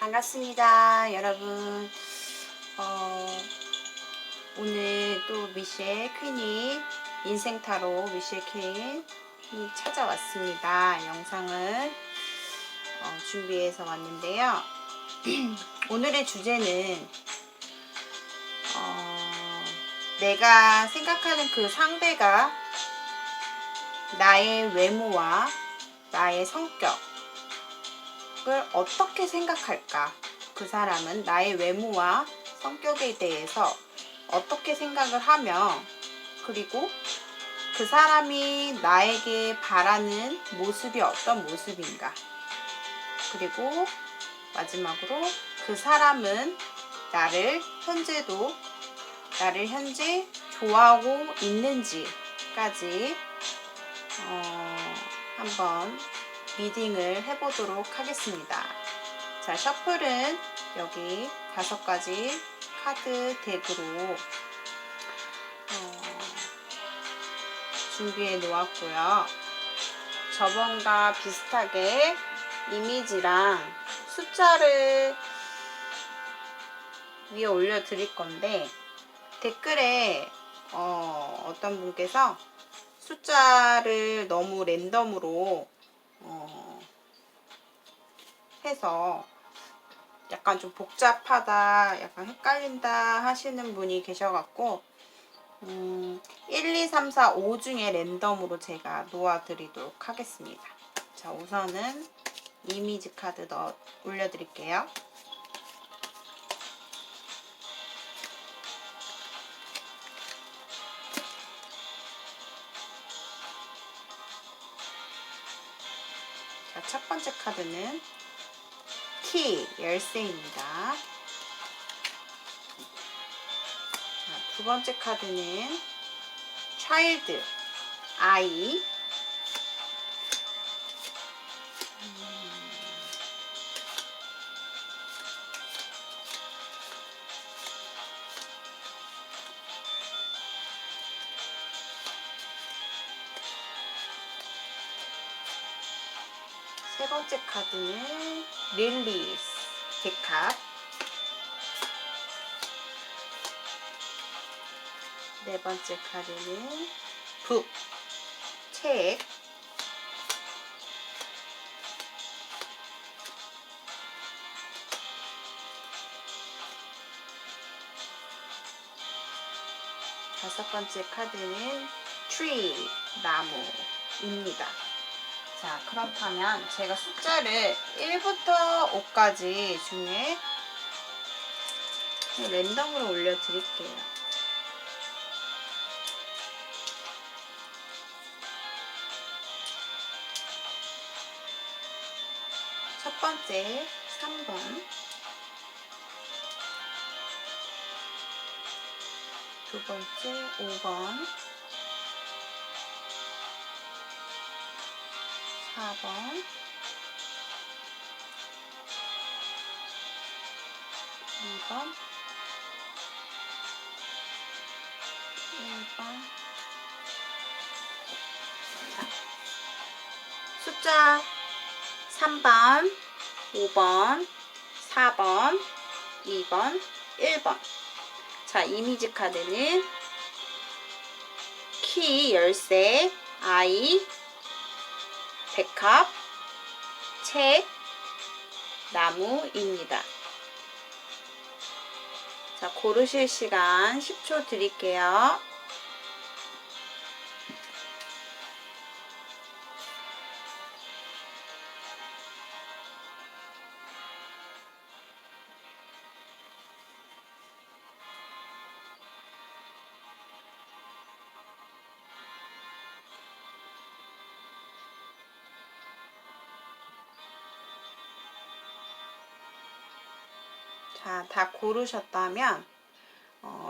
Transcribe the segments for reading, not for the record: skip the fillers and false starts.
반갑습니다, 여러분. 오늘 또 미셸 퀸이 인생타로 미셸 퀸이 찾아왔습니다. 영상을 준비해서 왔는데요. 오늘의 주제는 내가 생각하는 그 상대가 나의 외모와 나의 성격을 어떻게 생각할까? 그 사람은 나의 외모와 성격에 대해서 어떻게 생각을 하며, 그리고 그 사람이 나에게 바라는 모습이 어떤 모습인가, 그리고 마지막으로 그 사람은 나를 현재 좋아하고 있는지까지 한번 리딩을 해보도록 하겠습니다. 자, 셔플은 여기 5가지 카드 덱으로 준비해 놓았고요. 저번과 비슷하게 이미지랑 숫자를 위에 올려 드릴 건데, 댓글에 어떤 분께서 숫자를 너무 랜덤으로 해서 약간 좀 복잡하다, 약간 헷갈린다 하시는 분이 계셔갖고 1, 2, 3, 4, 5 중에 랜덤으로 제가 놓아드리도록 하겠습니다. 자, 우선은 이미지 카드 올려드릴게요. 자, 첫 번째 카드는 키, 열쇠입니다. 자, 두 번째 카드는 차일드, 아이. 세 번째 카드는 릴리스, 데캅. 네 번째 카드는 북, 책. 다섯 번째 카드는 트리, 나무입니다. 자, 그렇다면 제가 숫자를 1부터 5까지 중에 랜덤으로 올려드릴게요. 첫 번째 3번, 두 번째 5번, 4번, 2번, 1번. 자, 숫자 3번, 5번, 4번, 2번, 1번. 자, 이미지 카드는 키, 열쇠, 아이, 데캅, 책, 나무입니다. 자, 고르실 시간 10초 드릴게요. 자, 다 고르셨다면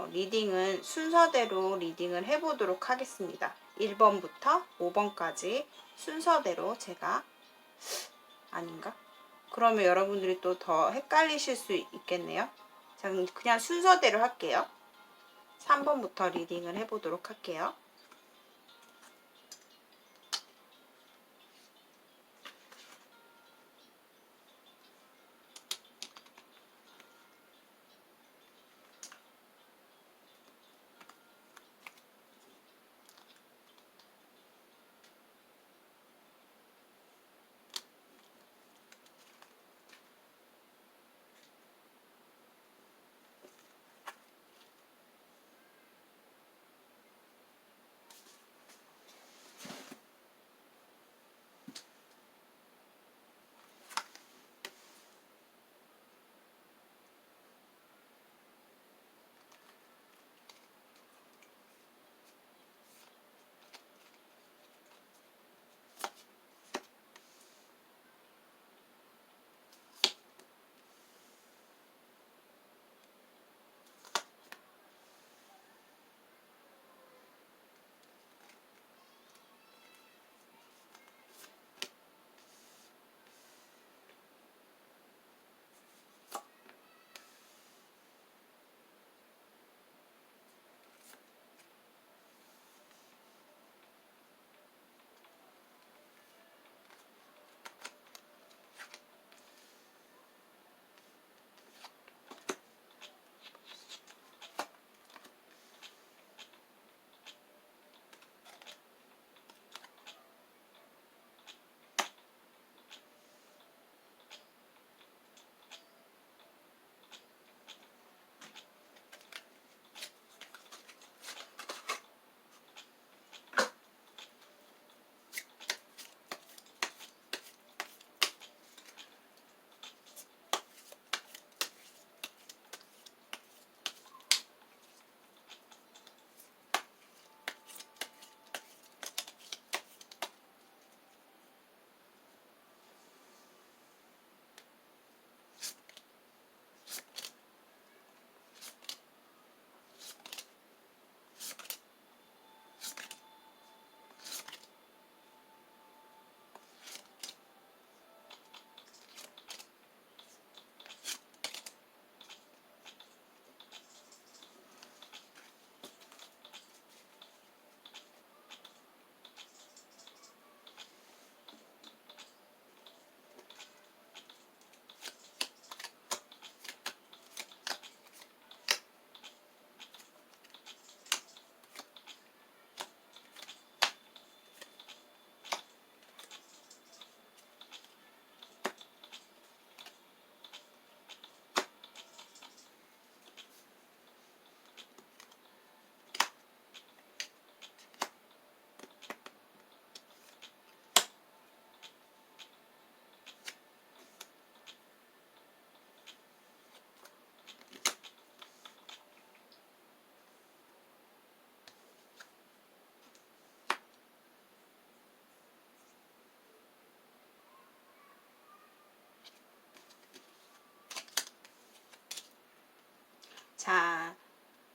리딩은 순서대로 리딩을 해보도록 하겠습니다. 1번부터 5번까지 순서대로 제가, 아닌가? 그러면 여러분들이 또 더 헷갈리실 수 있겠네요. 자, 그냥 순서대로 할게요. 3번부터 리딩을 해보도록 할게요.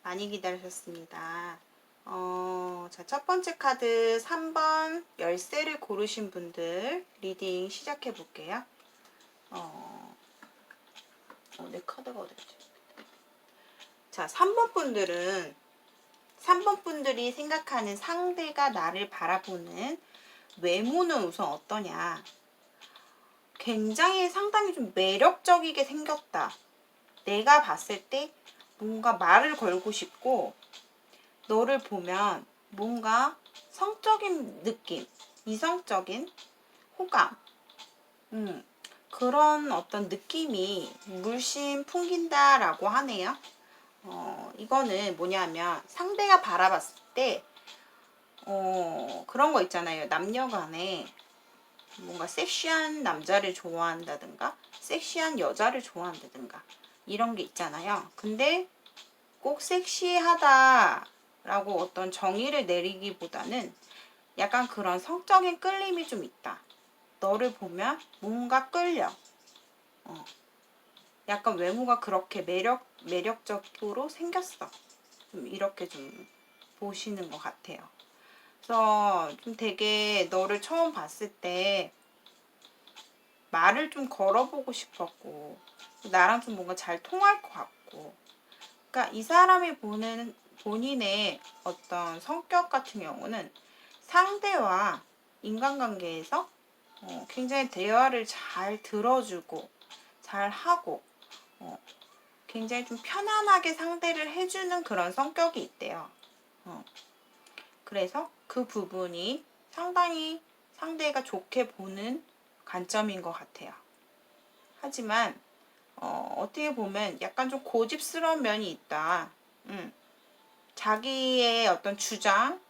많이 기다리셨습니다. 자, 첫 번째 카드 3번 열쇠를 고르신 분들 리딩 시작해 볼게요. 내 카드가 어딨지? 자, 3번 분들이 생각하는 상대가 나를 바라보는 외모는 우선 어떠냐? 굉장히 상당히 좀 매력적이게 생겼다. 내가 봤을 때 뭔가 말을 걸고 싶고, 너를 보면 뭔가 성적인 느낌, 이성적인 호감, 그런 어떤 느낌이 물씬 풍긴다라고 하네요. 이거는 뭐냐면 상대가 바라봤을 때 그런 거 있잖아요. 남녀 간에 뭔가 섹시한 남자를 좋아한다든가 섹시한 여자를 좋아한다든가 이런 게 있잖아요. 근데 꼭 섹시하다라고 어떤 정의를 내리기보다는 약간 그런 성적인 끌림이 좀 있다. 너를 보면 뭔가 끌려. 약간 외모가 그렇게 매력적으로 생겼어. 좀 이렇게 좀 보시는 것 같아요. 그래서 좀 되게 너를 처음 봤을 때 말을 좀 걸어보고 싶었고, 나랑 좀 뭔가 잘 통할 것 같고, 그러니까 이 사람이 보는 본인의 어떤 성격 같은 경우는 상대와 인간관계에서 굉장히 대화를 잘 들어주고 잘 하고 굉장히 좀 편안하게 상대를 해주는 그런 성격이 있대요. 그래서 그 부분이 상당히 상대가 좋게 보는 관점인 것 같아요. 하지만 어떻게 보면 약간 좀 고집스러운 면이 있다. 자기의 어떤 주장,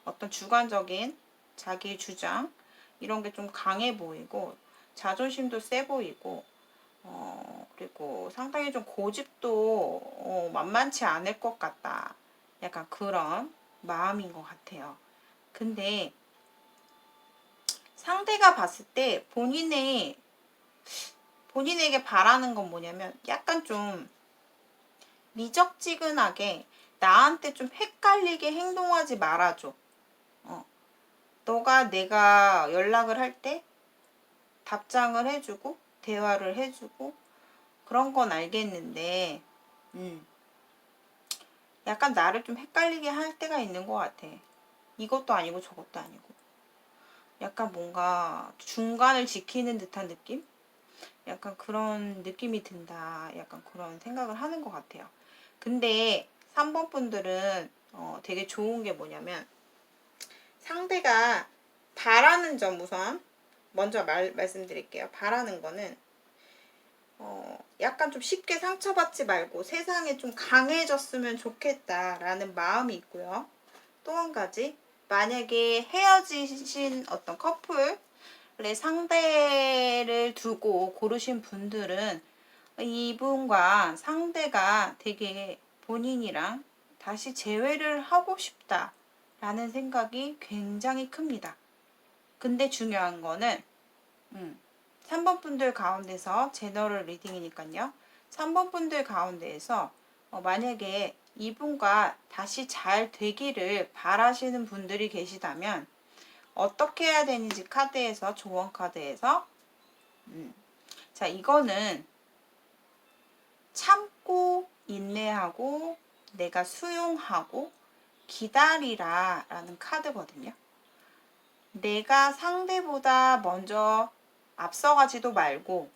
어떤 주관적인 자기의 주장 이런 게 좀 강해 보이고 자존심도 세 보이고 그리고 상당히 좀 고집도 만만치 않을 것 같다. 약간 그런 마음인 것 같아요. 근데 상대가 봤을 때 본인에게 바라는 건 뭐냐면 약간 좀 미적지근하게 나한테 좀 헷갈리게 행동하지 말아줘. 내가 연락을 할 때 답장을 해주고 대화를 해주고 그런 건 알겠는데 약간 나를 좀 헷갈리게 할 때가 있는 것 같아. 이것도 아니고 저것도 아니고 약간 뭔가 중간을 지키는 듯한 느낌? 약간 그런 느낌이 든다. 약간 그런 생각을 하는 것 같아요. 근데 3번 분들은 되게 좋은 게 뭐냐면 상대가 바라는 점 우선 먼저 말씀드릴게요. 바라는 거는 약간 좀 쉽게 상처받지 말고 세상에 좀 강해졌으면 좋겠다라는 마음이 있고요. 또 한 가지, 만약에 헤어지신 어떤 커플의 상대를 두고 고르신 분들은 이분과 상대가 되게 본인이랑 다시 재회를 하고 싶다라는 생각이 굉장히 큽니다. 근데 중요한 거는 3번 분들 가운데서 제너럴 리딩이니까요. 3번 분들 가운데에서 만약에 이분과 다시 잘 되기를 바라시는 분들이 계시다면 어떻게 해야 되는지 카드에서 조언 카드에서 자 이거는 참고 인내하고 내가 수용하고 기다리라 라는 카드거든요. 내가 상대보다 먼저 앞서가지도 말고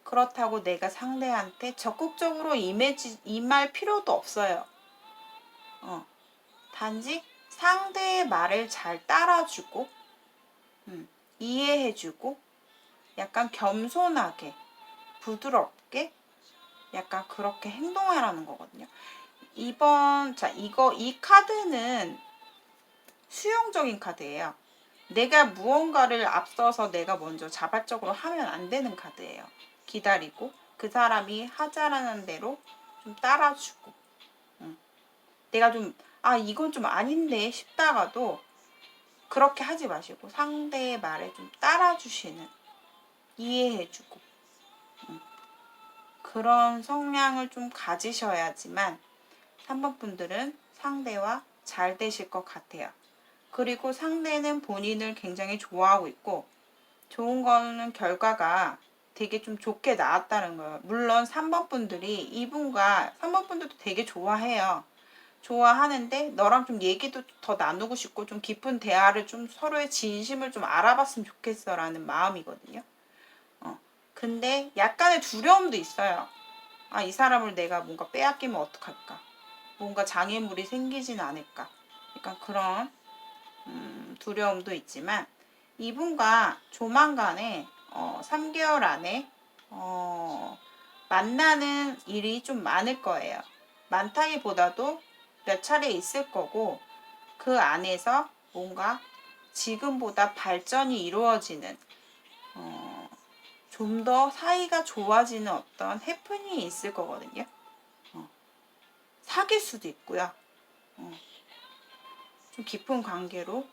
그렇다고 내가 상대한테 적극적으로 임할 필요도 없어요. 단지 상대의 말을 잘 따라주고 이해해주고 약간 겸손하게 부드럽게 약간 그렇게 행동하라는 거거든요. 이 카드는 수용적인 카드예요. 내가 무언가를 앞서서 내가 먼저 자발적으로 하면 안 되는 카드예요. 기다리고 그 사람이 하자라는 대로 좀 따라주고 내가 좀 이건 좀 아닌데 싶다가도 그렇게 하지 마시고 상대의 말에 좀 따라주시는 이해해주고 그런 성향을 좀 가지셔야지만 3번 분들은 상대와 잘 되실 것 같아요. 그리고 상대는 본인을 굉장히 좋아하고 있고, 좋은 거는 결과가 되게 좀 좋게 나왔다는 거예요. 물론 3번 분들이 이분과 3번 분들도 되게 좋아해요. 좋아하는데 너랑 좀 얘기도 더 나누고 싶고 좀 깊은 대화를 좀 서로의 진심을 좀 알아봤으면 좋겠어 라는 마음이거든요. 근데 약간의 두려움도 있어요. 아, 이 사람을 내가 뭔가 빼앗기면 어떡할까? 뭔가 장애물이 생기진 않을까? 약간 그런 두려움도 있지만 이분과 조만간에 3개월 안에 만나는 일이 좀 많을 거예요. 많다기보다도 몇 차례 있을 거고 그 안에서 뭔가 지금보다 발전이 이루어지는 좀 더 사이가 좋아지는 어떤 해프닝이 있을 거거든요. 사귈 수도 있고요. 좀 깊은 관계로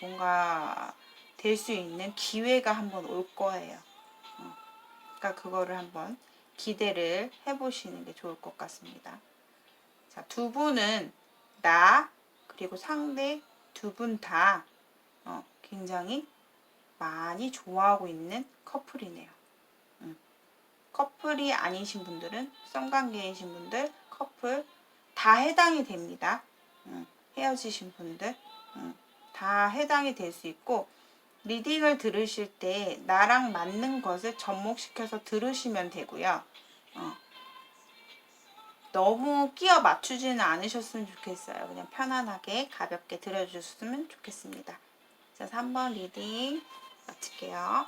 뭔가 될 수 있는 기회가 한번 올 거예요. 그러니까 그거를 한번 기대를 해보시는 게 좋을 것 같습니다. 자, 두 분은 나 그리고 상대 두 분 다 굉장히 많이 좋아하고 있는 커플이네요. 커플이 아니신 분들은 썸관계이신 분들 커플 다 해당이 됩니다. 헤어지신 분들 다 해당이 될 수 있고 리딩을 들으실 때 나랑 맞는 것을 접목시켜서 들으시면 되고요. 너무 끼워 맞추지는 않으셨으면 좋겠어요. 그냥 편안하게 가볍게 들어주셨으면 좋겠습니다. 자, 3번 리딩 마칠게요.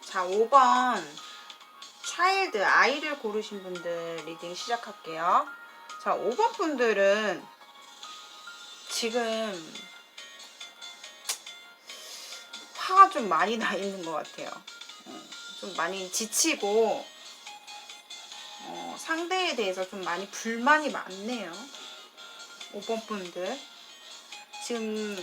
자, 5번 차일드, 아이를 고르신 분들 리딩 시작할게요. 자, 5번 분들은 지금 화가 좀 많이 나 있는 것 같아요. 좀 많이 지치고 상대에 대해서 좀 많이 불만이 많네요. 5번 분들. 지금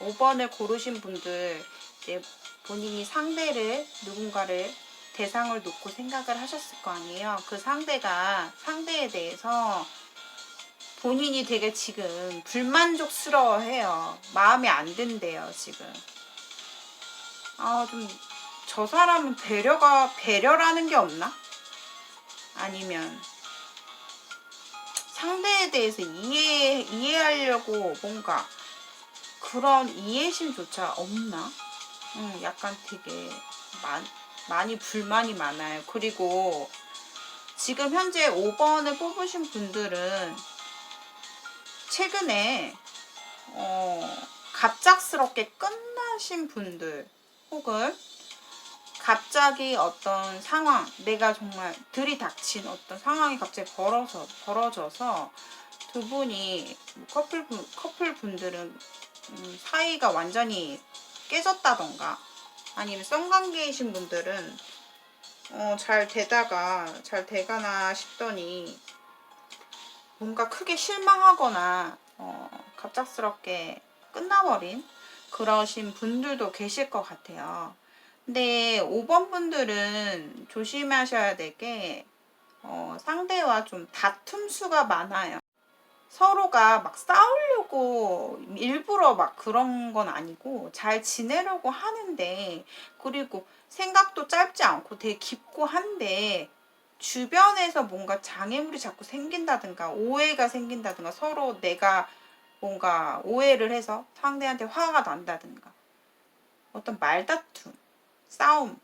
5번을 고르신 분들 이제 본인이 상대를 누군가를 대상을 놓고 생각을 하셨을 거 아니에요. 그 상대에 대해서 본인이 되게 지금 불만족스러워해요. 마음에 안 든대요, 지금. 좀 저 사람은 배려라는 게 없나? 아니면 상대에 대해서 이해하려고 뭔가 그런 이해심조차 없나? 약간 되게 많이 불만이 많아요. 그리고 지금 현재 5번을 뽑으신 분들은 최근에 갑작스럽게 끝나신 분들 혹은 갑자기 어떤 상황, 내가 정말 들이닥친 어떤 상황이 갑자기 벌어져서 두 분이 커플 분들은 사이가 완전히 깨졌다던가 아니면 썸관계이신 분들은 잘 되가나 싶더니 뭔가 크게 실망하거나 갑작스럽게 끝나버린 그러신 분들도 계실 것 같아요. 근데 5번 분들은 조심하셔야 될 게 상대와 좀 다툼수가 많아요. 서로가 막 싸우려고 일부러 막 그런 건 아니고 잘 지내려고 하는데, 그리고 생각도 짧지 않고 되게 깊고 한데 주변에서 뭔가 장애물이 자꾸 생긴다든가 오해가 생긴다든가 서로 내가 뭔가 오해를 해서 상대한테 화가 난다든가 어떤 말다툼, 싸움,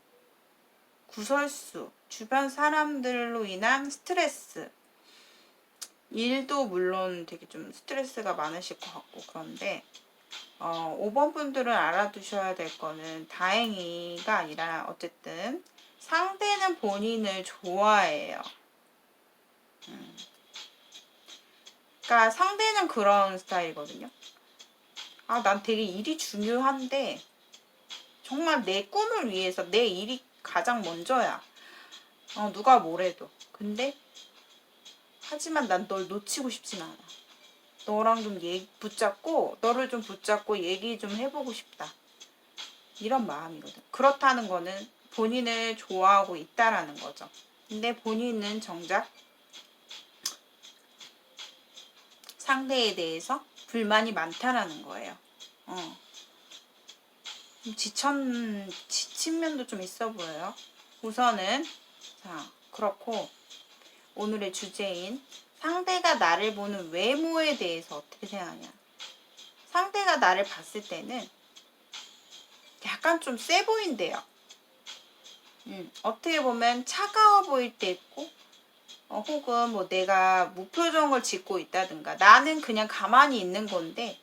구설수, 주변 사람들로 인한 스트레스, 일도 물론 되게 좀 스트레스가 많으실 것 같고, 그런데 5번 분들은 알아두셔야 될 거는 다행히가 아니라 어쨌든 상대는 본인을 좋아해요. 그러니까 상대는 그런 스타일이거든요. 난 되게 일이 중요한데 정말 내 꿈을 위해서 내 일이 가장 먼저야. 누가 뭐래도. 근데 하지만 난 널 놓치고 싶진 않아. 너랑 좀 너를 좀 붙잡고 얘기 좀 해보고 싶다. 이런 마음이거든. 그렇다는 거는 본인을 좋아하고 있다라는 거죠. 근데 본인은 정작 상대에 대해서 불만이 많다라는 거예요. 지친 면도 좀 있어 보여요. 우선은 그렇고 오늘의 주제인 상대가 나를 보는 외모에 대해서 어떻게 생각하냐. 상대가 나를 봤을 때는 약간 좀 세 보인대요. 어떻게 보면 차가워 보일 때 있고 혹은 뭐 내가 무표정을 짓고 있다든가 나는 그냥 가만히 있는 건데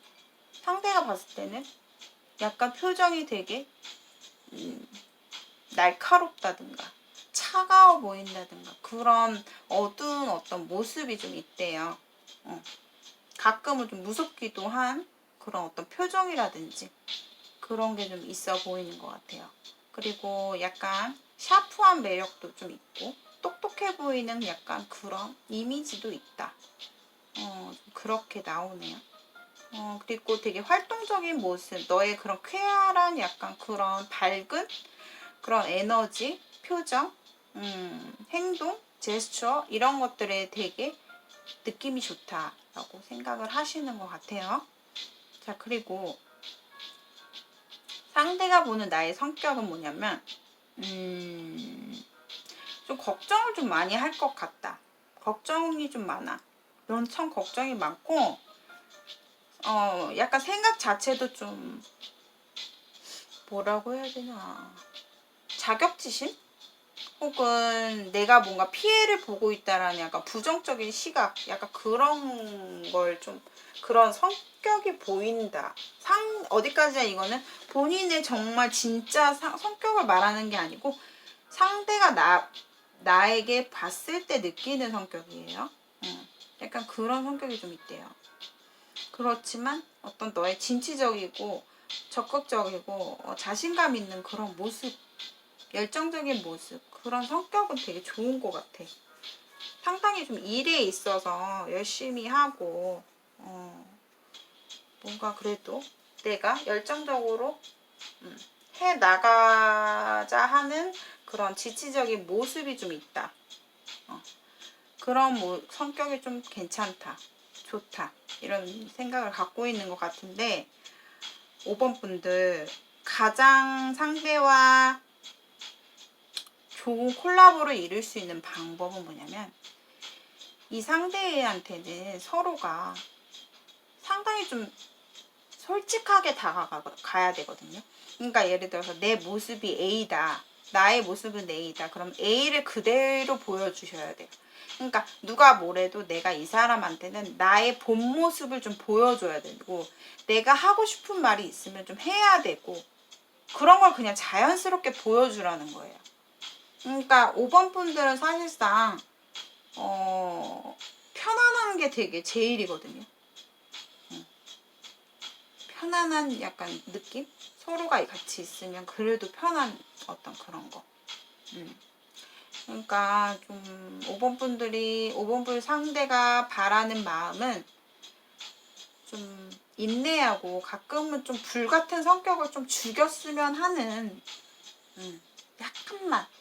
상대가 봤을 때는 약간 표정이 되게 날카롭다든가 차가워 보인다든가 그런 어두운 어떤 모습이 좀 있대요. 가끔은 좀 무섭기도 한 그런 어떤 표정이라든지 그런 게 좀 있어 보이는 것 같아요. 그리고 약간 샤프한 매력도 좀 있고 똑똑해 보이는 약간 그런 이미지도 있다. 그렇게 나오네요. 그리고 되게 활동적인 모습, 너의 그런 쾌활한 약간 그런 밝은 그런 에너지, 표정, 행동, 제스처 이런 것들에 되게 느낌이 좋다라고 생각을 하시는 것 같아요. 자, 그리고 상대가 보는 나의 성격은 뭐냐면 좀 걱정을 좀 많이 할 것 같다. 걱정이 좀 많아. 엄청 걱정이 많고 약간 생각 자체도 좀 뭐라고 해야 되나, 자격지심? 혹은 내가 뭔가 피해를 보고 있다라는 약간 부정적인 시각, 약간 그런 걸 좀, 그런 성격이 보인다. 어디까지나 이거는 본인의 정말 진짜 성격을 말하는 게 아니고 상대가 나에게 봤을 때 느끼는 성격이에요. 약간 그런 성격이 좀 있대요. 그렇지만 어떤 너의 진취적이고 적극적이고 자신감 있는 그런 모습, 열정적인 모습, 그런 성격은 되게 좋은 것 같아. 상당히 좀 일에 있어서 열심히 하고 뭔가 그래도 내가 열정적으로 해 나가자 하는 그런 지치적인 모습이 좀 있다. 그런 성격이 좀 괜찮다, 좋다, 이런 생각을 갖고 있는 것 같은데, 5번 분들 가장 상대와 좋은 콜라보를 이룰 수 있는 방법은 뭐냐면, 이 상대한테는 서로가 상당히 좀 솔직하게 다가가야 되거든요. 그러니까 예를 들어서 내 모습이 A다, 나의 모습은 A다. 그럼 A를 그대로 보여주셔야 돼요. 그러니까 누가 뭐래도 내가 이 사람한테는 나의 본 모습을 좀 보여줘야 되고, 내가 하고 싶은 말이 있으면 좀 해야 되고, 그런 걸 그냥 자연스럽게 보여주라는 거예요. 그러니까 5번 분들은 사실상 편안한 게 되게 제일이거든요. 편안한 약간 느낌? 서로가 같이 있으면 그래도 편한 어떤 그런 거. 그러니까 좀 5번 분 상대가 바라는 마음은 좀 인내하고 가끔은 좀 불같은 성격을 좀 죽였으면 하는,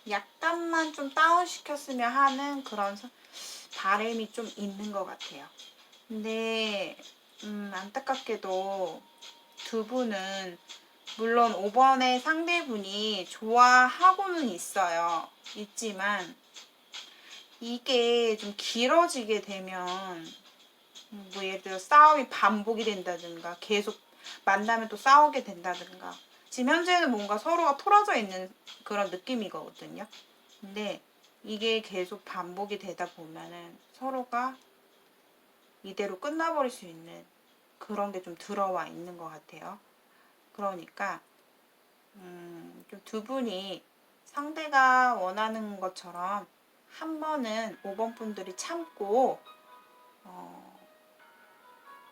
약간만 좀 다운시켰으면 하는 그런 바람이 좀 있는 것 같아요. 근데 안타깝게도 두 분은 물론 5번의 상대분이 좋아하고는 있지만 이게 좀 길어지게 되면 뭐 예를 들어 싸움이 반복이 된다든가 계속 만나면 또 싸우게 된다든가, 지금 현재는 뭔가 서로가 토라져 있는 그런 느낌이거든요. 근데 이게 계속 반복이 되다 보면은 서로가 이대로 끝나버릴 수 있는 그런 게 좀 들어와 있는 것 같아요. 그러니까 좀 두 분이 상대가 원하는 것처럼 한 번은 5번 분들이 참고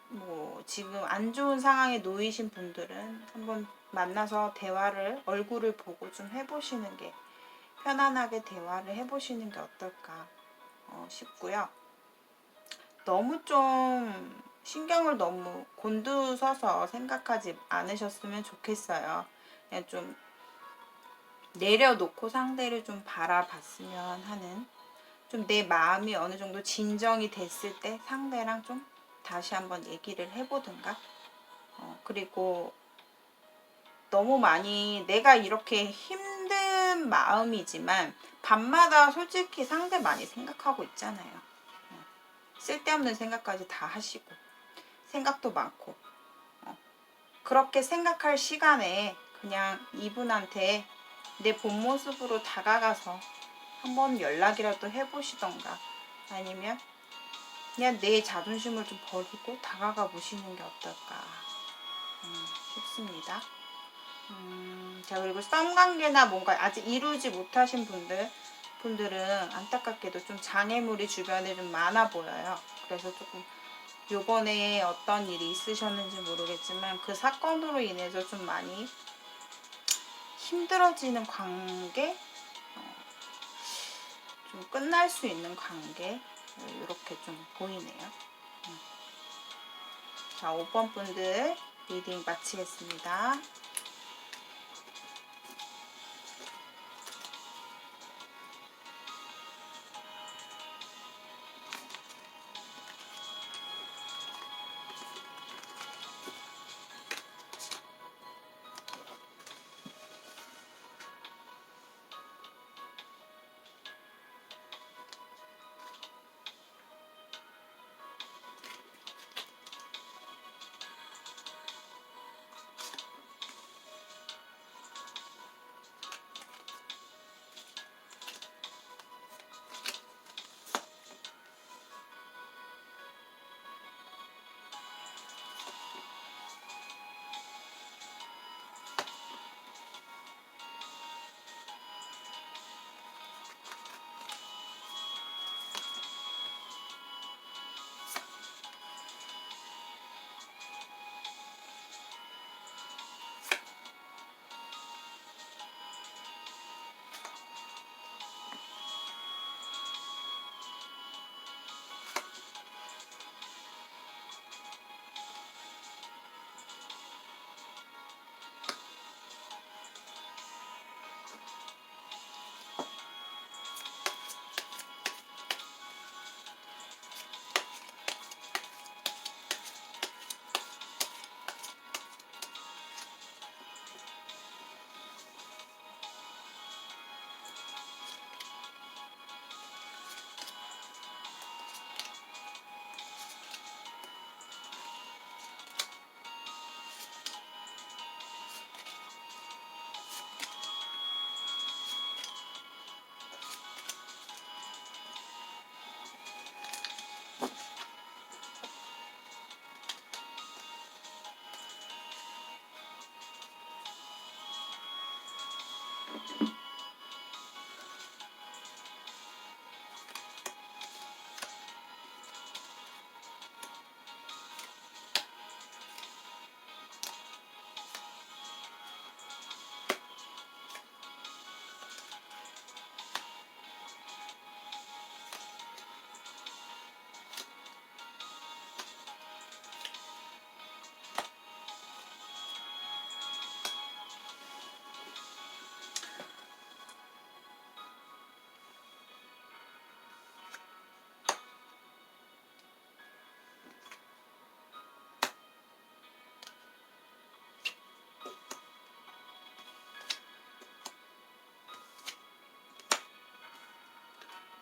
뭐 지금 안 좋은 상황에 놓이신 분들은 한번 만나서 대화를, 얼굴을 보고 좀 해보시는 게, 편안하게 대화를 해보시는 게 어떨까 싶고요. 너무 좀 신경을 너무 곤두서서 생각하지 않으셨으면 좋겠어요. 그냥 좀 내려놓고 상대를 좀 바라봤으면 하는, 좀 내 마음이 어느 정도 진정이 됐을 때 상대랑 좀 다시 한번 얘기를 해보든가, 그리고 너무 많이 내가 이렇게 힘든 마음이지만 밤마다 솔직히 상대 많이 생각하고 있잖아요. 쓸데없는 생각까지 다 하시고 생각도 많고, 그렇게 생각할 시간에 그냥 이분한테 내 본 모습으로 다가가서 한번 연락이라도 해보시던가, 아니면 그냥 내 자존심을 좀 버리고 다가가 보시는 게 어떨까 싶습니다. 자, 그리고 썸관계나 뭔가 아직 이루지 못하신 분들은 안타깝게도 좀 장애물이 주변에 좀 많아 보여요. 그래서 조금 요번에 어떤 일이 있으셨는지 모르겠지만 그 사건으로 인해서 좀 많이 힘들어지는 관계, 좀 끝날 수 있는 관계, 이렇게 좀 보이네요. 자, 5번 분들 리딩 마치겠습니다.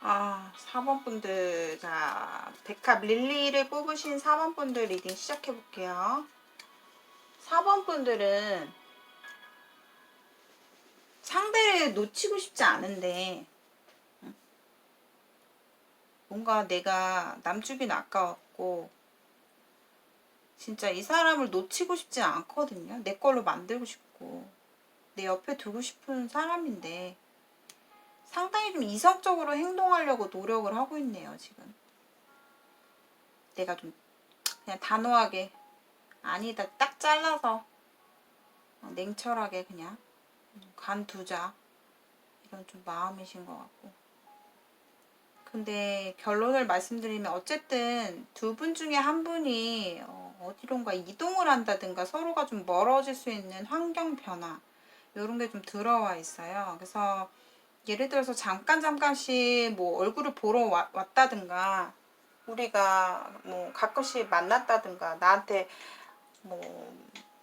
4번 분들, 자, 데카 릴리를 뽑으신 4번 분들 리딩 시작해 볼게요. 4번 분들은 상대를 놓치고 싶지 않은데, 뭔가 내가 남주긴 아까웠고, 진짜 이 사람을 놓치고 싶지 않거든요. 내 걸로 만들고 싶고, 내 옆에 두고 싶은 사람인데, 상당히 좀 이성적으로 행동하려고 노력을 하고 있네요, 지금. 내가 좀 그냥 단호하게, 아니다, 딱 잘라서 냉철하게 그냥 간두자, 이런 좀 마음이신 것 같고. 근데 결론을 말씀드리면 어쨌든 두 분 중에 한 분이 어디론가 이동을 한다든가 서로가 좀 멀어질 수 있는 환경 변화, 이런 게 좀 들어와 있어요. 그래서 예를 들어서 잠깐씩 뭐 얼굴을 보러 왔다든가, 우리가 뭐 가끔씩 만났다든가, 나한테 뭐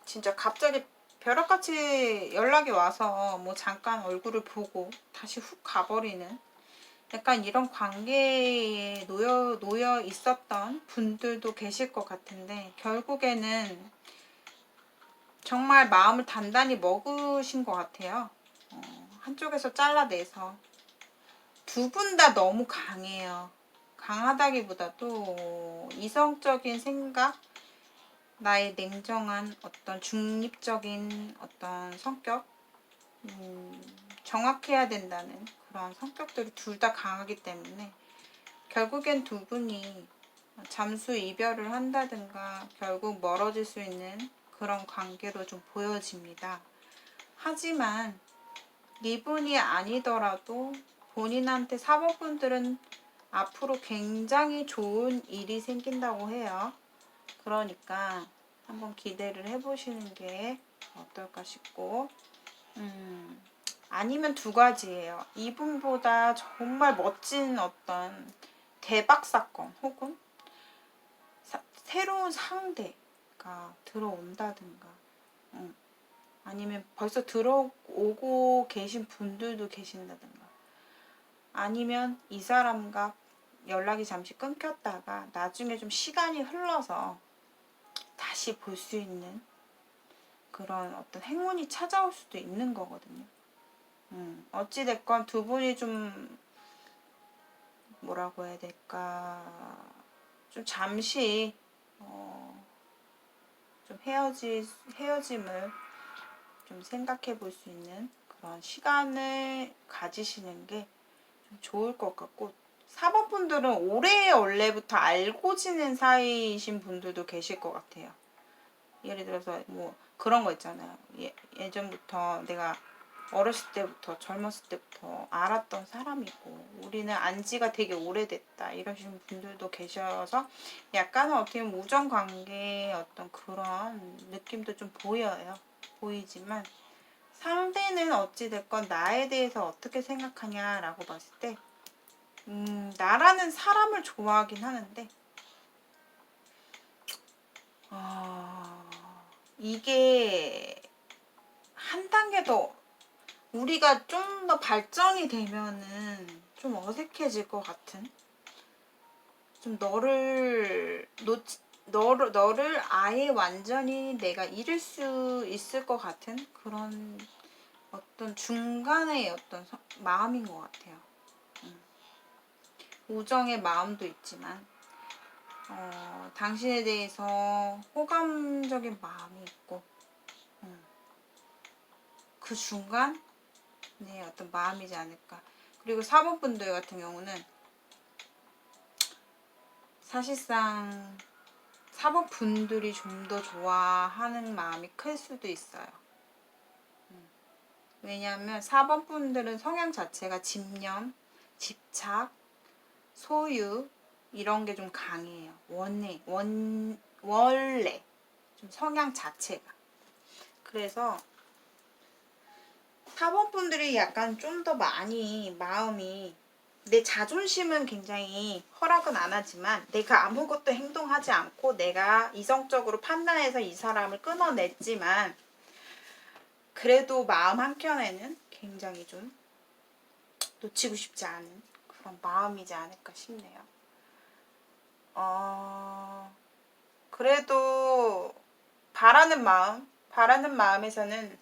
진짜 갑자기 벼락같이 연락이 와서 뭐 잠깐 얼굴을 보고 다시 훅 가버리는, 약간 이런 관계에 놓여 있었던 분들도 계실 것 같은데, 결국에는 정말 마음을 단단히 먹으신 것 같아요. 한쪽에서 잘라내서. 두 분 다 너무 강해요. 강하다기보다도 이성적인 생각, 나의 냉정한 어떤 중립적인 어떤 성격, 정확해야 된다는 그런 성격들이 둘 다 강하기 때문에 결국엔 두 분이 잠수 이별을 한다든가 결국 멀어질 수 있는 그런 관계로 좀 보여집니다. 하지만 이분이 아니더라도 본인한테 사모분들은 앞으로 굉장히 좋은 일이 생긴다고 해요. 그러니까 한번 기대를 해보시는 게 어떨까 싶고, 아니면 두 가지예요. 이분보다 정말 멋진 어떤 대박 사건 혹은 새로운 상대가 들어온다든가, 아니면 벌써 들어오고 계신 분들도 계신다든가, 아니면 이 사람과 연락이 잠시 끊겼다가 나중에 좀 시간이 흘러서 다시 볼 수 있는 그런 어떤 행운이 찾아올 수도 있는 거거든요. 어찌됐건 두 분이 좀 뭐라고 해야 될까, 좀 잠시 좀 헤어짐을 좀 생각해 볼 수 있는 그런 시간을 가지시는 게 좀 좋을 것 같고, 4번 분들은 올해 원래부터 알고 지낸 사이이신 분들도 계실 것 같아요. 예를 들어서 뭐 그런 거 있잖아요. 예전부터 내가 어렸을 때부터 젊었을 때부터 알았던 사람이고 우리는 안지가 되게 오래됐다, 이러시는 분들도 계셔서 약간은 어떻게 보면 우정관계의 어떤 그런 느낌도 좀 보이지만, 상대는 어찌됐건 나에 대해서 어떻게 생각하냐라고 봤을 때 나라는 사람을 좋아하긴 하는데, 이게 한 단계 더 우리가 좀 더 발전이 되면은 좀 어색해질 것 같은, 좀 너를 아예 완전히 내가 잃을 수 있을 것 같은 그런 어떤 중간의 어떤 마음인 것 같아요. 우정의 마음도 있지만 당신에 대해서 호감적인 마음이 있고, 그 중간 네, 어떤 마음이지 않을까. 그리고 4번 분들 같은 경우는 사실상 4번 분들이 좀 더 좋아하는 마음이 클 수도 있어요. 왜냐하면 4번 분들은 성향 자체가 집념, 집착, 소유, 이런 게 좀 강해요. 원래 좀 성향 자체가. 그래서 4번 분들이 약간 좀 더 많이 마음이, 내 자존심은 굉장히 허락은 안 하지만 내가 아무것도 행동하지 않고 내가 이성적으로 판단해서 이 사람을 끊어냈지만, 그래도 마음 한켠에는 굉장히 좀 놓치고 싶지 않은 그런 마음이지 않을까 싶네요. 그래도 바라는 마음에서는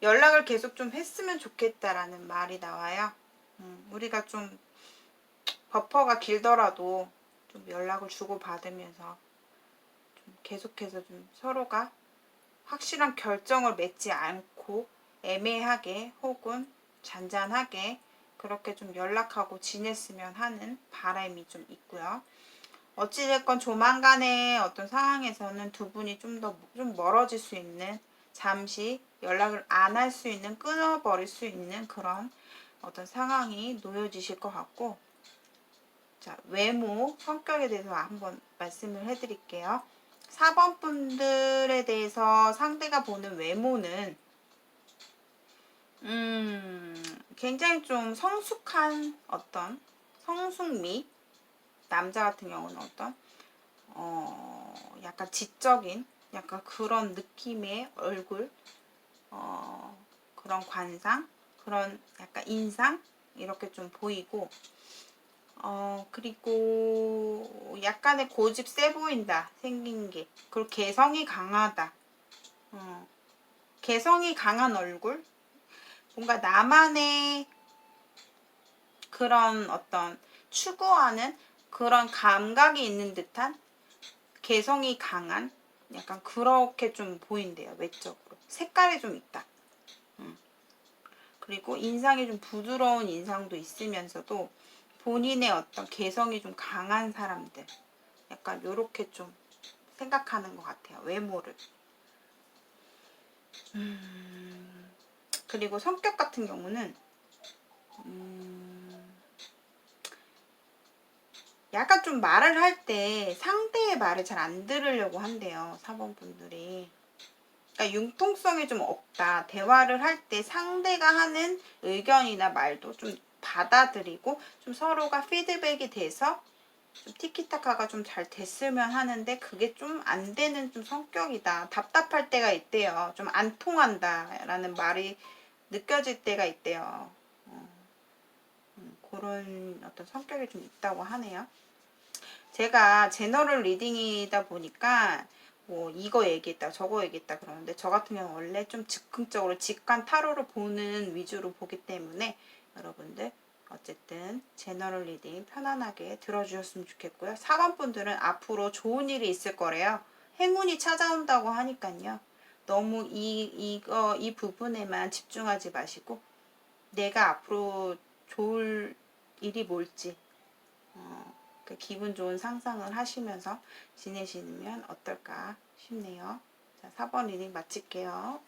연락을 계속 좀 했으면 좋겠다라는 말이 나와요. 우리가 좀 버퍼가 길더라도 좀 연락을 주고받으면서 좀 계속해서 좀 서로가 확실한 결정을 맺지 않고 애매하게 혹은 잔잔하게 그렇게 좀 연락하고 지냈으면 하는 바람이 좀 있고요. 어찌됐건 조만간의 어떤 상황에서는 두 분이 좀 멀어질 수 있는, 잠시 연락을 안 할 수 있는, 끊어버릴 수 있는 그런 어떤 상황이 놓여지실 것 같고, 자, 외모, 성격에 대해서 한번 말씀을 해드릴게요. 4번 분들에 대해서 상대가 보는 외모는 굉장히 좀 성숙한 어떤 성숙미, 남자 같은 경우는 어떤 약간 지적인 약간 그런 느낌의 얼굴, 그런 관상, 그런 약간 인상 이렇게 좀 보이고, 그리고 약간의 고집 세 보인다, 생긴 게. 그리고 개성이 강하다. 개성이 강한 얼굴? 뭔가 나만의 그런 어떤 추구하는 그런 감각이 있는 듯한 개성이 강한 약간 그렇게 좀 보인대요, 외적으로. 색깔이 좀 있다. 그리고 인상이 좀 부드러운 인상도 있으면서도 본인의 어떤 개성이 좀 강한 사람들. 약간 요렇게 좀 생각하는 것 같아요, 외모를. 그리고 성격 같은 경우는 약간 좀 말을 할 때 상대의 말을 잘 안 들으려고 한대요, 4번 분들이. 그러니까 융통성이 좀 없다. 대화를 할 때 상대가 하는 의견이나 말도 좀 받아들이고 좀 서로가 피드백이 돼서 좀 티키타카가 좀 잘 됐으면 하는데 그게 좀 안 되는 좀 성격이다. 답답할 때가 있대요. 좀 안 통한다라는 말이 느껴질 때가 있대요. 그런 어떤 성격이 좀 있다고 하네요. 제가 제너럴 리딩이다 보니까 뭐 이거 얘기했다 저거 얘기했다 그러는데, 저 같은 경우는 원래 좀 즉흥적으로 직관 타로를 보는 위주로 보기 때문에 여러분들 어쨌든 제너럴 리딩 편안하게 들어주셨으면 좋겠고요. 4번 분들은 앞으로 좋은 일이 있을 거래요. 행운이 찾아온다고 하니까요. 너무 이 부분에만 집중하지 마시고 내가 앞으로 좋을 일이 뭘지 그 기분 좋은 상상을 하시면서 지내시면 어떨까 싶네요. 자, 4번 리딩 마칠게요.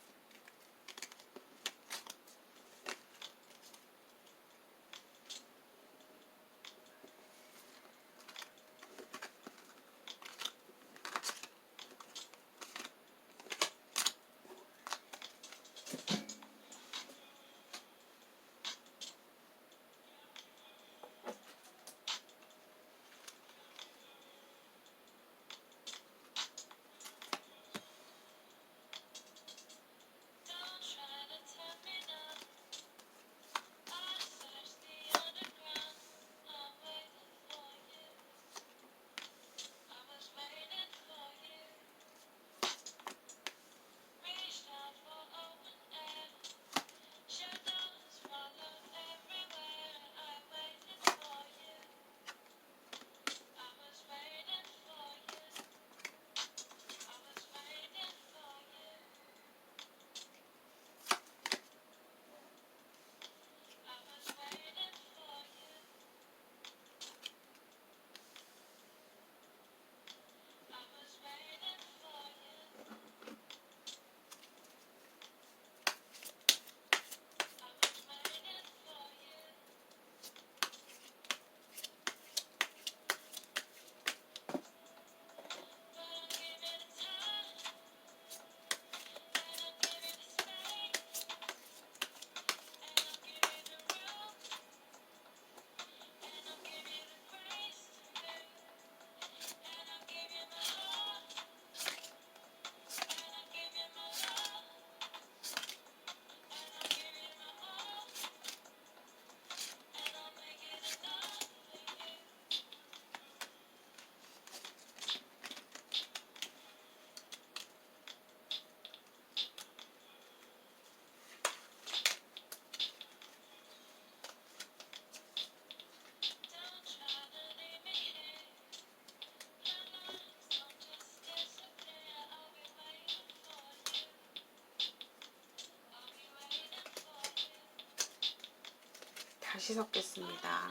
다시 섞겠습니다.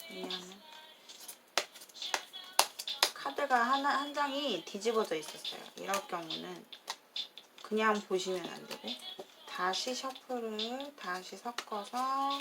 왜냐하면 카드가 한 장이 뒤집어져 있었어요. 이럴 경우는 그냥 보시면 안 되고 다시 셔플을 다시 섞어서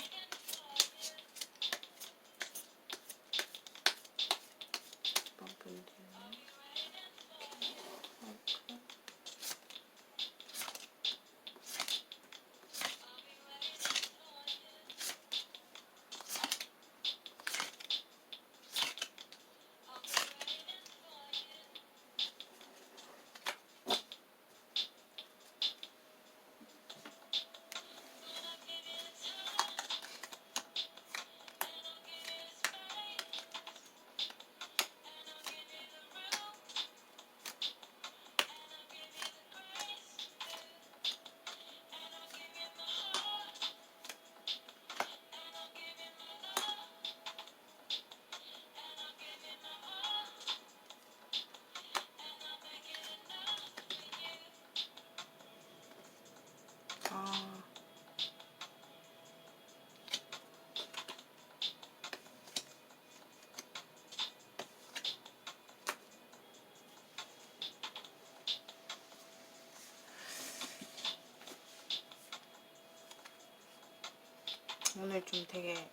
오늘 좀 되게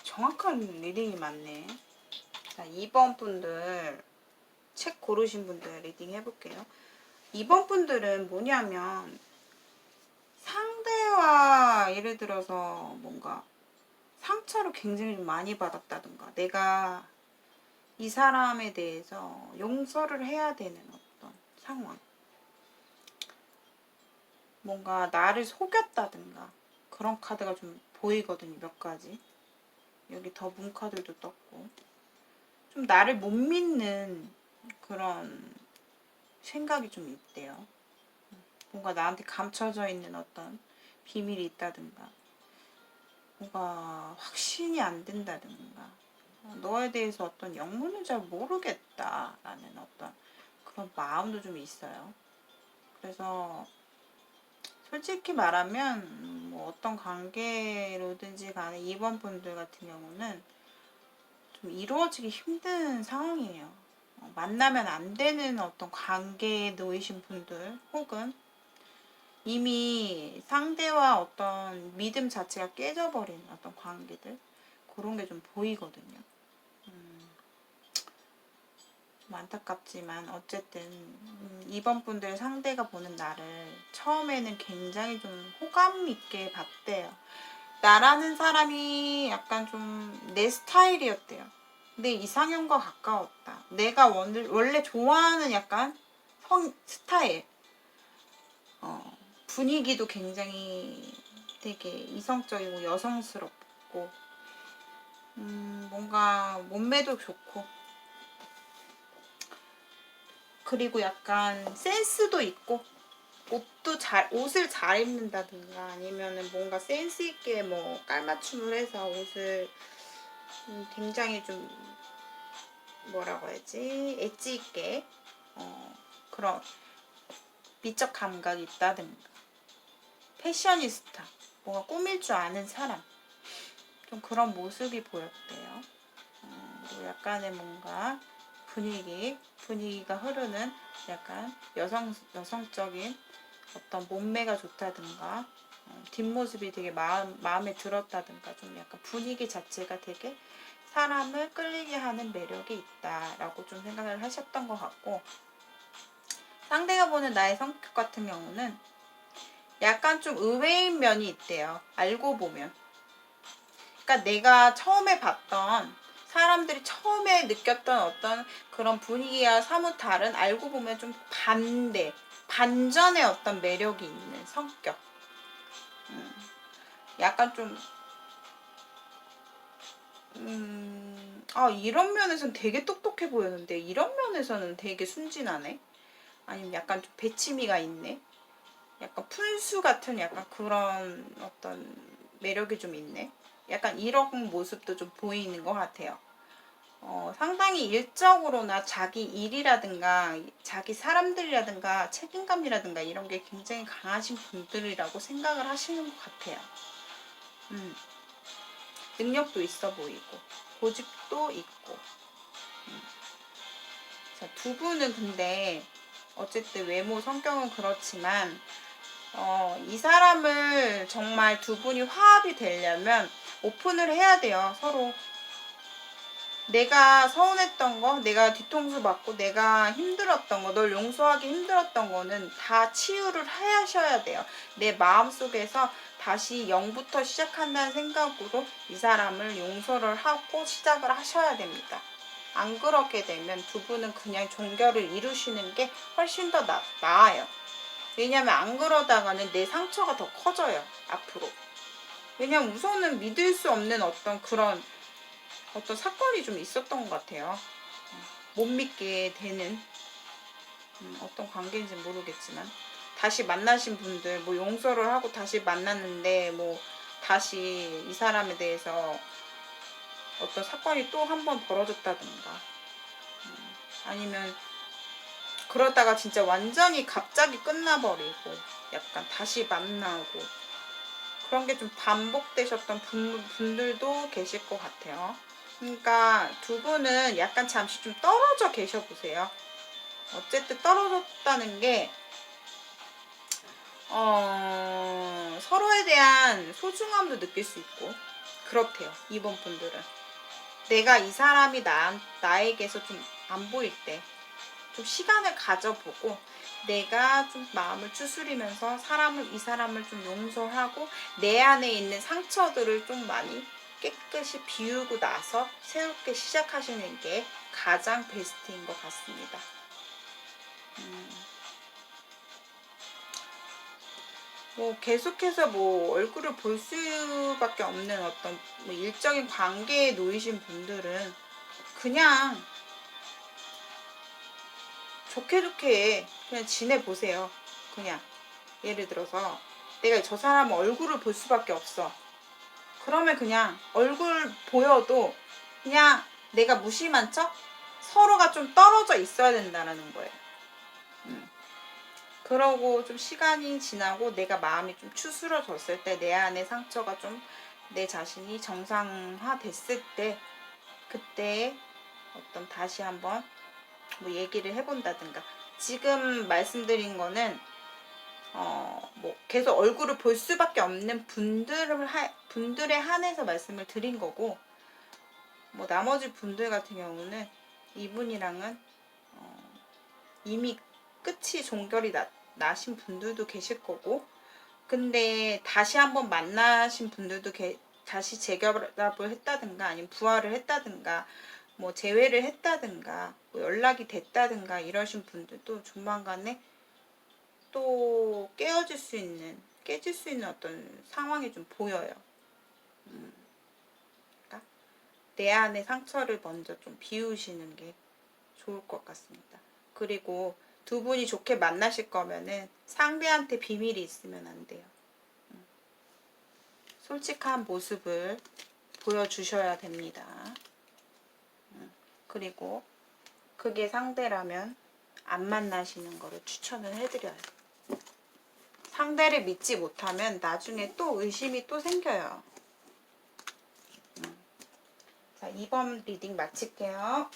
정확한 리딩이 많네. 자, 2번 분들 책 고르신 분들 리딩 해볼게요. 2번 분들은 뭐냐면 상대와 예를 들어서 뭔가 상처를 굉장히 좀 많이 받았다든가 내가 이 사람에 대해서 용서를 해야 되는 어떤 상황, 뭔가 나를 속였다든가 그런 카드가 좀 보이거든요. 몇 가지. 여기 더 문 카드도 떴고 좀 나를 못 믿는 그런 생각이 좀 있대요. 뭔가 나한테 감춰져 있는 어떤 비밀이 있다든가 뭔가 확신이 안 된다든가 너에 대해서 어떤 영문을 잘 모르겠다라는 어떤 그런 마음도 좀 있어요. 그래서 솔직히 말하면 뭐 어떤 관계로든지 간에 2번 분들 같은 경우는 좀 이루어지기 힘든 상황이에요. 만나면 안 되는 어떤 관계에 놓이신 분들 혹은 이미 상대와 어떤 믿음 자체가 깨져버린 어떤 관계들 그런 게 좀 보이거든요. 좀 안타깝지만 어쨌든 이번 분들 상대가 보는 나를 처음에는 굉장히 좀 호감 있게 봤대요. 나라는 사람이 약간 좀 내 스타일이었대요. 내 이상형과 가까웠다. 내가 원래 좋아하는 약간 스타일. 분위기도 굉장히 되게 이성적이고 여성스럽고 뭔가 몸매도 좋고 그리고 약간 센스도 있고 옷을 잘 입는다든가 아니면은 뭔가 센스 있게 뭐 깔맞춤을 해서 옷을 굉장히 좀 뭐라고 해야지 엣지 있게 그런 미적 감각이 있다든가 패셔니스타 뭔가 꾸밀 줄 아는 사람 좀 그런 모습이 보였대요. 그리고 약간의 뭔가 분위기가 흐르는 약간 여성적인 어떤 몸매가 좋다든가 뒷모습이 되게 마음에 들었다든가 좀 약간 분위기 자체가 되게 사람을 끌리게 하는 매력이 있다라고 좀 생각을 하셨던 것 같고 상대가 보는 나의 성격 같은 경우는 약간 좀 의외인 면이 있대요. 알고 보면. 그러니까 내가 처음에 봤던 사람들이 처음에 느꼈던 어떤 그런 분위기와 사뭇 다른 알고 보면 좀 반전의 어떤 매력이 있는 성격. 약간 좀 이런 면에서는 되게 똑똑해 보였는데 이런 면에서는 되게 순진하네. 아니면 약간 좀 배치미가 있네. 약간 푼수 같은 약간 그런 어떤 매력이 좀 있네. 약간 이런 모습도 좀 보이는 것 같아요. 상당히 일적으로나 자기 일이라든가 자기 사람들이라든가 책임감이라든가 이런 게 굉장히 강하신 분들이라고 생각을 하시는 것 같아요. 능력도 있어 보이고 고집도 있고. 자, 두 분은 근데 어쨌든 외모 성격은 그렇지만 이 사람을 정말 두 분이 화합이 되려면 오픈을 해야 돼요. 서로 내가 서운했던 거, 내가 뒤통수 맞고 내가 힘들었던 거, 널 용서하기 힘들었던 거는 다 치유를 하셔야 돼요. 내 마음속에서 다시 0부터 시작한다는 생각으로 이 사람을 용서를 하고 시작을 하셔야 됩니다. 안 그렇게 되면 두 분은 그냥 종결을 이루시는 게 훨씬 더 나아요. 왜냐면 안 그러다가는 내 상처가 더 커져요. 앞으로. 왜냐면 우선은 믿을 수 없는 어떤 사건이 좀 있었던 것 같아요. 못 믿게 되는 어떤 관계인지 모르겠지만 다시 만나신 분들 뭐 용서를 하고 다시 만났는데 뭐 다시 이 사람에 대해서 어떤 사건이 또 한 번 벌어졌다든가 아니면 그러다가 진짜 완전히 갑자기 끝나버리고 약간 다시 만나고 그런 게 좀 반복되셨던 분들도 계실 것 같아요. 그러니까 두 분은 약간 잠시 좀 떨어져 계셔 보세요. 어쨌든 떨어졌다는 게 서로에 대한 소중함도 느낄 수 있고 그렇대요. 이번 분들은 내가 이 사람이 나에게서 좀 안 보일 때 좀 시간을 가져보고 내가 좀 마음을 추스리면서 이 사람을 좀 용서하고 내 안에 있는 상처들을 좀 많이 깨끗이 비우고 나서 새롭게 시작하시는 게 가장 베스트인 것 같습니다. 뭐 계속해서 뭐 얼굴을 볼 수밖에 없는 어떤 뭐 일적인 관계에 놓이신 분들은 그냥 좋게 그냥 지내보세요. 그냥 예를 들어서 내가 저 사람 얼굴을 볼 수밖에 없어. 그러면 그냥 얼굴 보여도 그냥 내가 무심한 척 서로가 좀 떨어져 있어야 된다는 거예요. 그러고 좀 시간이 지나고 내가 마음이 좀 추스러졌을 때 내 안에 상처가 좀 내 자신이 정상화 됐을 때 그때 어떤 다시 한번 뭐 얘기를 해본다든가 지금 말씀드린 거는 뭐 계속 얼굴을 볼 수밖에 없는 분들에 한해서 말씀을 드린 거고 뭐 나머지 분들 같은 경우는 이분이랑은 이미 끝이 종결이 나신 분들도 계실 거고 근데 다시 한번 만나신 분들도 다시 재결합을 했다든가 아니면 부활을 했다든가 뭐 재회를 했다든가 뭐 연락이 됐다든가 이러신 분들도 조만간에 또 깨질 수 있는 어떤 상황이 좀 보여요. 그러니까 내 안의 상처를 먼저 좀 비우시는 게 좋을 것 같습니다. 그리고 두 분이 좋게 만나실 거면은 상대한테 비밀이 있으면 안 돼요. 솔직한 모습을 보여주셔야 됩니다. 그리고 그게 상대라면 안 만나시는 거를 추천을 해드려요. 상대를 믿지 못하면 나중에 또 의심이 또 생겨요. 자, 2번 리딩 마칠게요.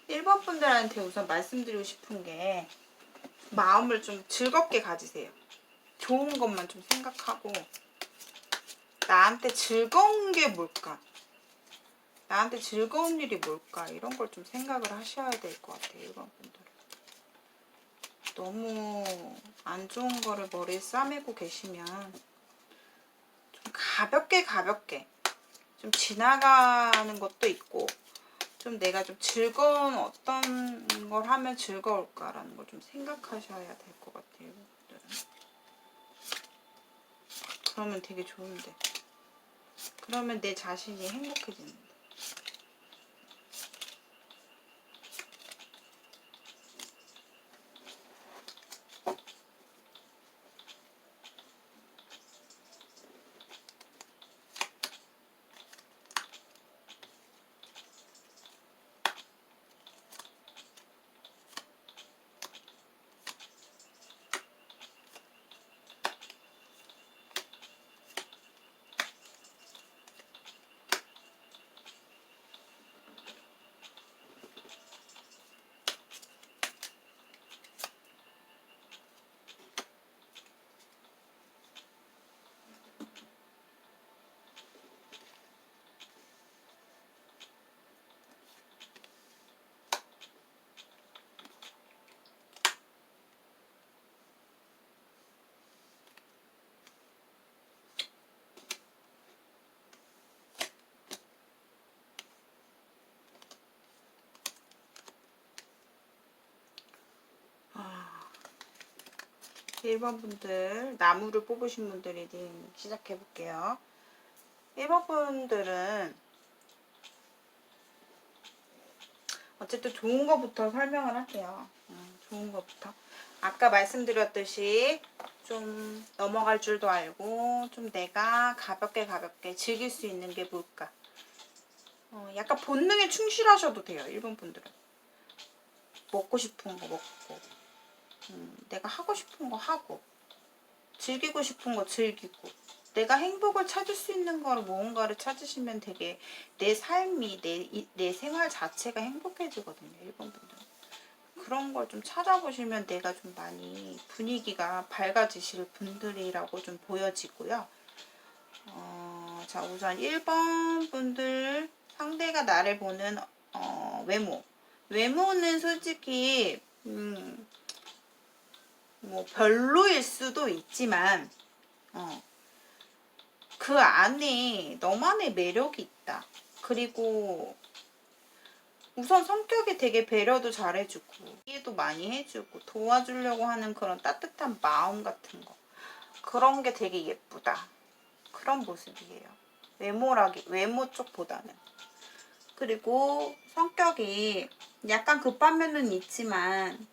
1번 분들한테 우선 말씀드리고 싶은 게 마음을 좀 즐겁게 가지세요. 좋은 것만 좀 생각하고 나한테 즐거운 게 뭘까? 나한테 즐거운 일이 뭘까? 이런 걸 좀 생각을 하셔야 될 것 같아요. 이번 분들은. 너무 안 좋은 거를 머리에 싸매고 계시면 좀 가볍게 좀 지나가는 것도 있고, 좀 내가 좀 즐거운 어떤 걸 하면 즐거울까라는 걸 좀 생각하셔야 될 것 같아요. 이분들은. 그러면 되게 좋은데. 그러면 내 자신이 행복해지는데. 아, 1번 분들, 나무를 뽑으신 분들 리딩 시작해 볼게요. 1번 분들은 어쨌든 좋은 거부터 설명을 할게요. 좋은 거부터. 아까 말씀드렸듯이 좀 넘어갈 줄도 알고 좀 내가 가볍게 즐길 수 있는 게 뭘까. 약간 본능에 충실하셔도 돼요. 1번 분들은. 먹고 싶은 거 먹고, 내가 하고 싶은 거 하고, 즐기고 싶은 거 즐기고, 내가 행복을 찾을 수 있는 거를 무언가를 찾으시면 되게 내 삶이, 내 생활 자체가 행복해지거든요. 1번 분들은. 그런 걸 좀 찾아보시면 내가 좀 많이 분위기가 밝아지실 분들이라고 좀 보여지고요. 자, 우선 1번 분들 상대가 나를 보는 외모. 외모는 솔직히 뭐 별로일 수도 있지만 그 안에 너만의 매력이 있다. 그리고 우선 성격이 되게 배려도 잘해주고 이해도 많이 해주고 도와주려고 하는 그런 따뜻한 마음 같은 거, 그런 게 되게 예쁘다. 그런 모습이에요. 외모 쪽보다는. 그리고 성격이 약간 급한 면은 있지만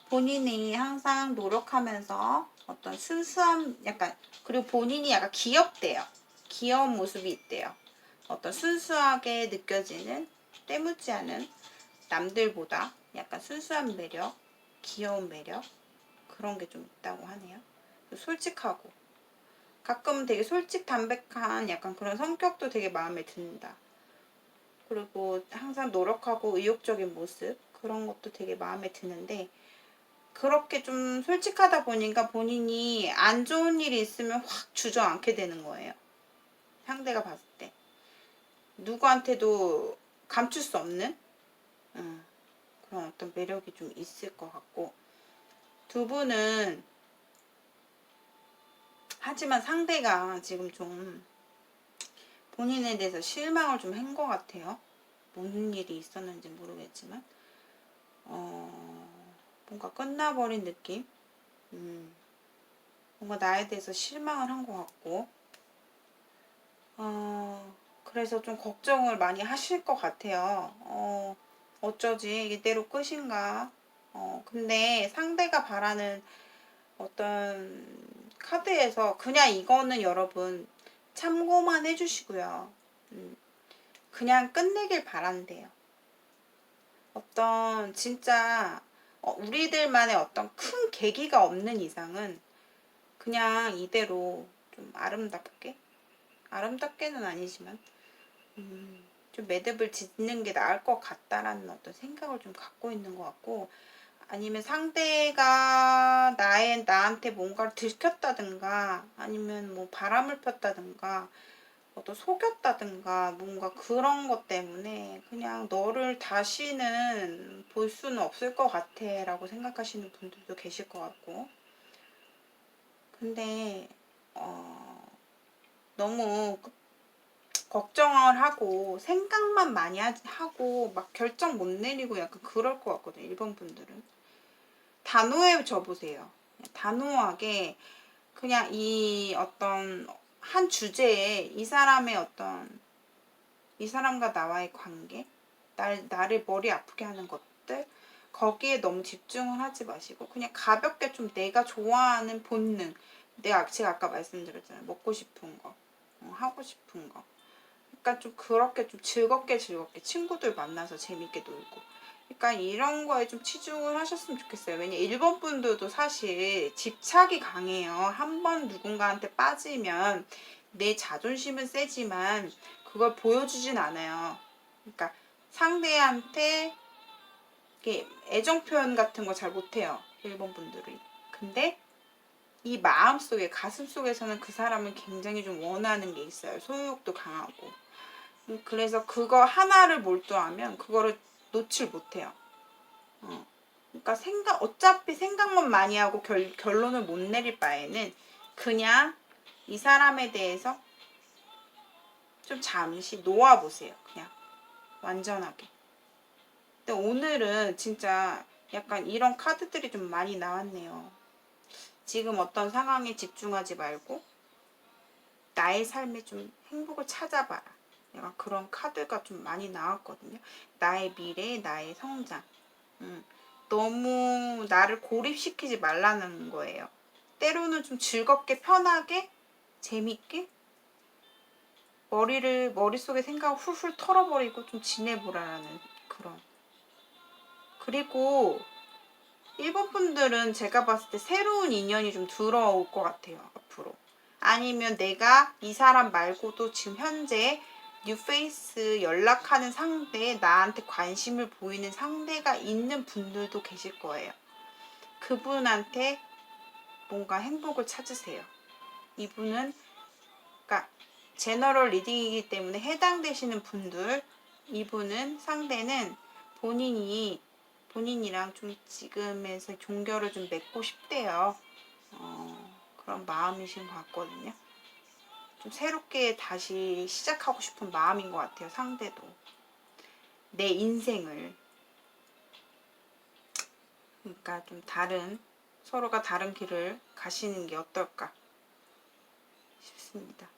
본인이 항상 노력하면서 어떤 순수함, 약간, 그리고 본인이 약간 귀엽대요. 귀여운 모습이 있대요. 어떤 순수하게 느껴지는, 때묻지 않은, 남들보다 약간 순수한 매력, 귀여운 매력, 그런 게 좀 있다고 하네요. 솔직하고, 가끔은 되게 솔직 담백한 약간 그런 성격도 되게 마음에 든다. 그리고 항상 노력하고 의욕적인 모습, 그런 것도 되게 마음에 드는데, 그렇게 좀 솔직하다 보니까 본인이 안 좋은 일이 있으면 확 주저앉게 되는 거예요. 상대가 봤을 때. 누구한테도 감출 수 없는 그런 어떤 매력이 좀 있을 것 같고, 두 분은 하지만 상대가 지금 좀 본인에 대해서 실망을 좀 한 것 같아요. 무슨 일이 있었는지 모르겠지만 뭔가 끝나버린 느낌. 뭔가 나에 대해서 실망을 한 것 같고, 그래서 좀 걱정을 많이 하실 것 같아요. 어쩌지? 이대로 끝인가? 근데 상대가 바라는 어떤 카드에서 그냥 이거는 여러분 참고만 해주시고요. 그냥 끝내길 바란대요. 어떤 진짜 우리들만의 어떤 큰 계기가 없는 이상은 그냥 이대로 좀 아름답게는 아니지만 좀 매듭을 짓는 게 나을 것 같다라는 어떤 생각을 좀 갖고 있는 것 같고, 아니면 상대가 나한테 뭔가를 들켰다든가 아니면 뭐 바람을 폈다든가 어떤 속였다든가 뭔가 그런 것 때문에 그냥 너를 다시는 볼 수는 없을 것 같아 라고 생각하시는 분들도 계실 것 같고, 근데 너무 걱정을 하고 생각만 많이 하고 막 결정 못 내리고 약간 그럴 것 같거든요. 1번 분들은 단호해져 보세요. 단호하게 그냥 이 어떤 한 주제에 이 사람의 어떤 이 사람과 나와의 관계, 나를 머리 아프게 하는 것들, 거기에 너무 집중을 하지 마시고 그냥 가볍게 좀 내가 좋아하는 본능, 제가 아까 말씀드렸잖아요. 먹고 싶은 거, 하고 싶은 거, 그러니까 좀 그렇게 좀 즐겁게 친구들 만나서 재밌게 놀고, 그러니까 이런 거에 좀 치중을 하셨으면 좋겠어요. 왜냐 1번 분들도 사실 집착이 강해요. 한 번 누군가한테 빠지면 내 자존심은 세지만 그걸 보여주진 않아요. 그러니까 상대한테 이렇게 애정 표현 같은 거 잘 못해요. 1번 분들이. 근데 이 마음속에, 가슴속에서는 그 사람을 굉장히 좀 원하는 게 있어요. 소유욕도 강하고. 그래서 그거 하나를 몰두하면 그거를 놓칠 못해요. 그러니까 어차피 생각만 많이 하고 결론을 못 내릴 바에는 그냥 이 사람에 대해서 좀 잠시 놓아보세요. 그냥 완전하게. 근데 오늘은 진짜 약간 이런 카드들이 좀 많이 나왔네요. 지금 어떤 상황에 집중하지 말고 나의 삶에 좀 행복을 찾아봐라. 약간 그런 카드가 좀 많이 나왔거든요. 나의 미래, 나의 성장. 너무 나를 고립시키지 말라는 거예요. 때로는 좀 즐겁게, 편하게, 재밌게 머릿속에 생각을 훌훌 털어버리고 좀 지내보라는 그런. 그리고 1번 분들은 제가 봤을 때 새로운 인연이 좀 들어올 것 같아요. 앞으로. 아니면 내가 이 사람 말고도 지금 현재 뉴페이스 연락하는 상대, 나한테 관심을 보이는 상대가 있는 분들도 계실 거예요. 그분한테 뭔가 행복을 찾으세요. 이분은 그러니까 제너럴 리딩이기 때문에 해당되시는 분들, 이분은 상대는 본인이랑 좀 지금에서 종교를 좀 맺고 싶대요. 그런 마음이신 것 같거든요. 좀 새롭게 다시 시작하고 싶은 마음인 것 같아요. 상대도. 내 인생을. 그러니까 좀 서로가 다른 길을 가시는 게 어떨까 싶습니다.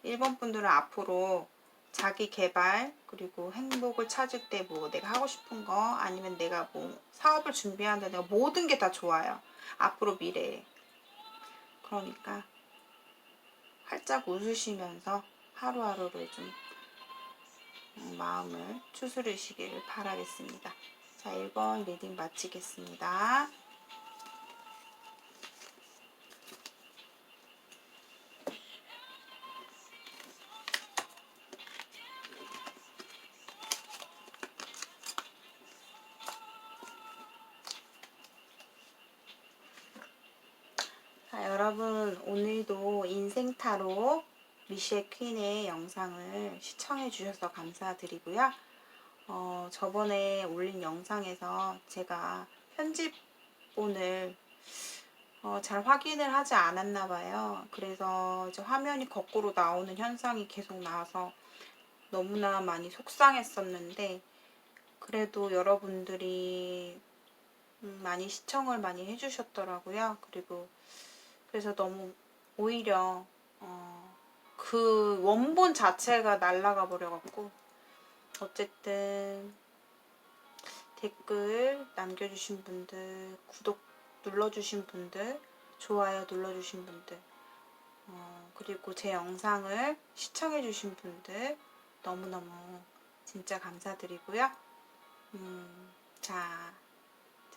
1번 분들은 앞으로 자기 개발 그리고 행복을 찾을 때 뭐 내가 하고 싶은 거 아니면 내가 뭐 사업을 준비하는데 내가 모든 게 다 좋아요. 앞으로 미래에. 그러니까 활짝 웃으시면서 하루하루를 좀 마음을 추스르시기를 바라겠습니다. 자, 1번 리딩 마치겠습니다. 자, 여러분 오늘도 인생타로 미셸 퀸의 영상을 시청해 주셔서 감사드리고요. 저번에 올린 영상에서 제가 편집본을 잘 확인을 하지 않았나 봐요. 그래서 이제 화면이 거꾸로 나오는 현상이 계속 나와서 너무나 많이 속상했었는데, 그래도 여러분들이 많이 시청을 많이 해주셨더라고요. 그래서 너무 오히려 그 원본 자체가 날아가 버려갖고, 어쨌든 댓글 남겨주신 분들, 구독 눌러주신 분들, 좋아요 눌러주신 분들, 그리고 제 영상을 시청해주신 분들 너무너무 진짜 감사드리고요. 자,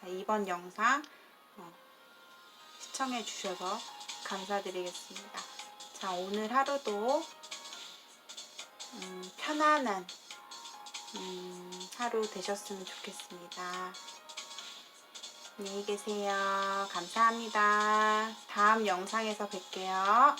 이번 영상 시청해주셔서 감사드리겠습니다. 자, 오늘 하루도 편안한 하루 되셨으면 좋겠습니다. 안녕히 계세요. 감사합니다. 다음 영상에서 뵐게요.